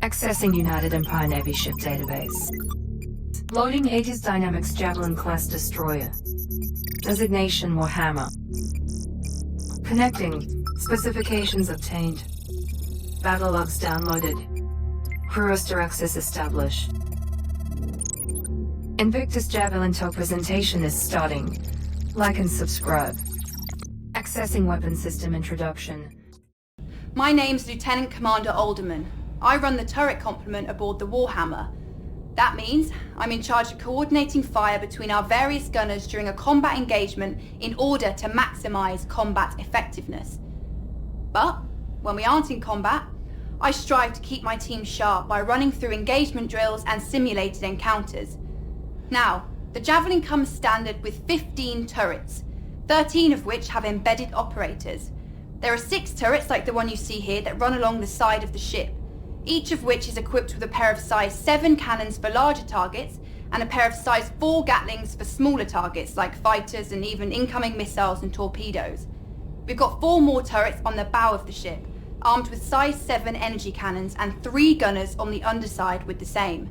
Accessing United Empire Navy ship database. Loading Aegis Dynamics Javelin class destroyer. Designation Warhammer. Connecting. Specifications obtained. Battle logs downloaded. Crew roster access established. Invictus Javelin tow presentation is starting. Like and subscribe. Accessing weapon system introduction. My name's Lieutenant Commander Alderman. I run the turret complement aboard the Warhammer. That means I'm in charge of coordinating fire between our various gunners during a combat engagement in order to maximize combat effectiveness. But when we aren't in combat, I strive to keep my team sharp by running through engagement drills and simulated encounters. Now, the Javelin comes standard with 15 turrets, 13 of which have embedded operators. There are 6 turrets like the one you see here that run along the side of the ship, each of which is equipped with a pair of size 7 cannons for larger targets and a pair of size 4 Gatlings for smaller targets like fighters and even incoming missiles and torpedoes. We've got 4 more turrets on the bow of the ship, armed with size 7 energy cannons and 3 gunners on the underside with the same.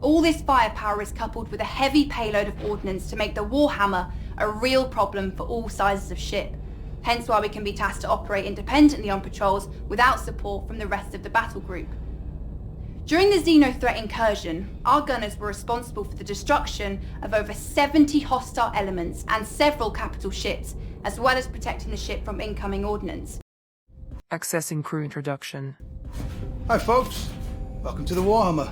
All this firepower is coupled with a heavy payload of ordnance to make the Warhammer a real problem for all sizes of ship, hence why we can be tasked to operate independently on patrols without support from the rest of the battle group. During the Xeno threat incursion, our gunners were responsible for the destruction of over 70 hostile elements and several capital ships, as well as protecting the ship from incoming ordnance. Accessing crew introduction. Hi folks, welcome to the Warhammer.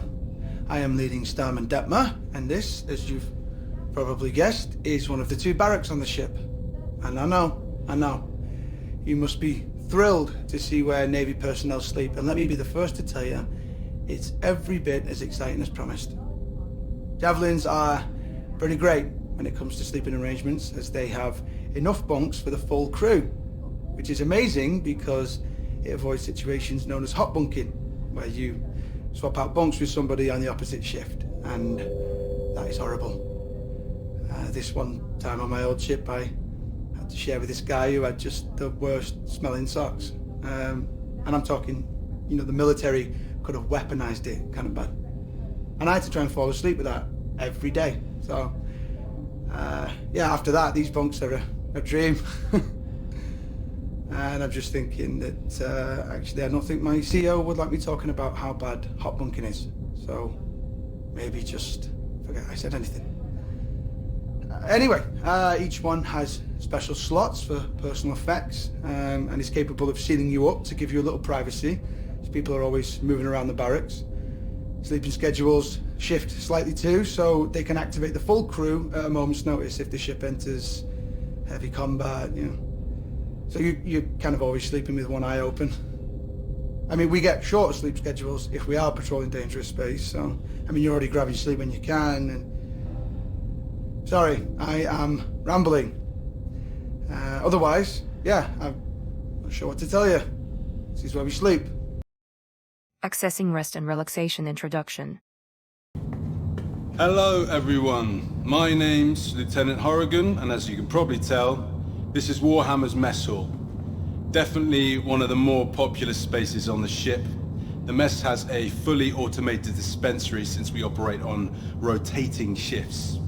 I am leading Starman Detmer, and this, as you've probably guessed, is one of the 2 barracks on the ship. And I know, you must be thrilled to see where Navy personnel sleep, and let me be the first to tell you, it's every bit as exciting as promised. Javelins are pretty great when it comes to sleeping arrangements, as they have enough bunks for the full crew, which is amazing because it avoids situations known as hot bunking, where you swap out bunks with somebody on the opposite shift, and that is horrible. This one time on my old ship, I had to share with this guy who had just the worst smelling socks. And I'm talking, you know, the military could have weaponized it kind of bad. And I had to try and fall asleep with that every day. So, yeah, after that, these bunks are a dream. And I'm just thinking that, actually, I don't think my CEO would like me talking about how bad hot bunking is. So, maybe just forget I said anything. Anyway, each one has special slots for personal effects, and is capable of sealing you up to give you a little privacy, as people are always moving around the barracks. Sleeping schedules shift slightly too, so they can activate the full crew at a moment's notice if the ship enters heavy combat, you know. So you're kind of always sleeping with one eye open. I mean, we get shorter sleep schedules if we are patrolling dangerous space, so, I mean, you're already grabbing sleep when you can, and... Sorry, I am rambling. Otherwise, yeah, I'm not sure what to tell you. This is where we sleep. Accessing rest and relaxation introduction. Hello everyone, my name's Lieutenant Horrigan, and as you can probably tell, this is Warhammer's mess hall. Definitely one of the more popular spaces on the ship. The mess has a fully automated dispensary since we operate on rotating shifts.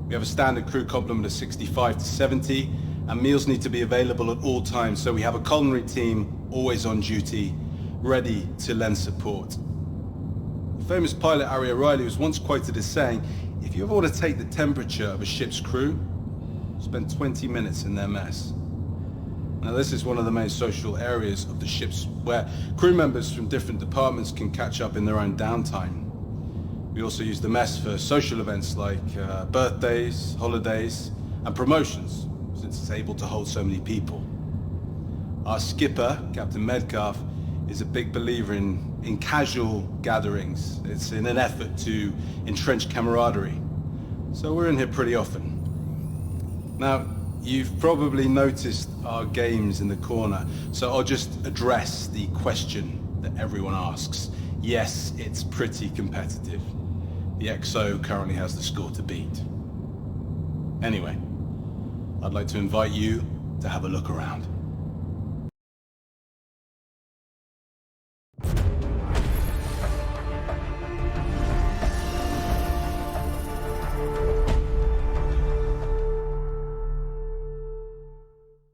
We have a standard crew complement of 65 to 70, and meals need to be available at all times, so we have a culinary team always on duty, ready to lend support. The famous pilot Harry O'Reilly was once quoted as saying, if you ever want to take the temperature of a ship's crew, spend 20 minutes in their mess. Now this is one of the main social areas of the ships where crew members from different departments can catch up in their own downtime. We also use the mess for social events like birthdays, holidays, and promotions, since it's able to hold so many people. Our skipper, Captain Medcalf, is a big believer in casual gatherings. It's in an effort to entrench camaraderie. So we're in here pretty often. Now, you've probably noticed our games in the corner, so I'll just address the question that everyone asks. Yes, it's pretty competitive. The XO currently has the score to beat. Anyway, I'd like to invite you to have a look around.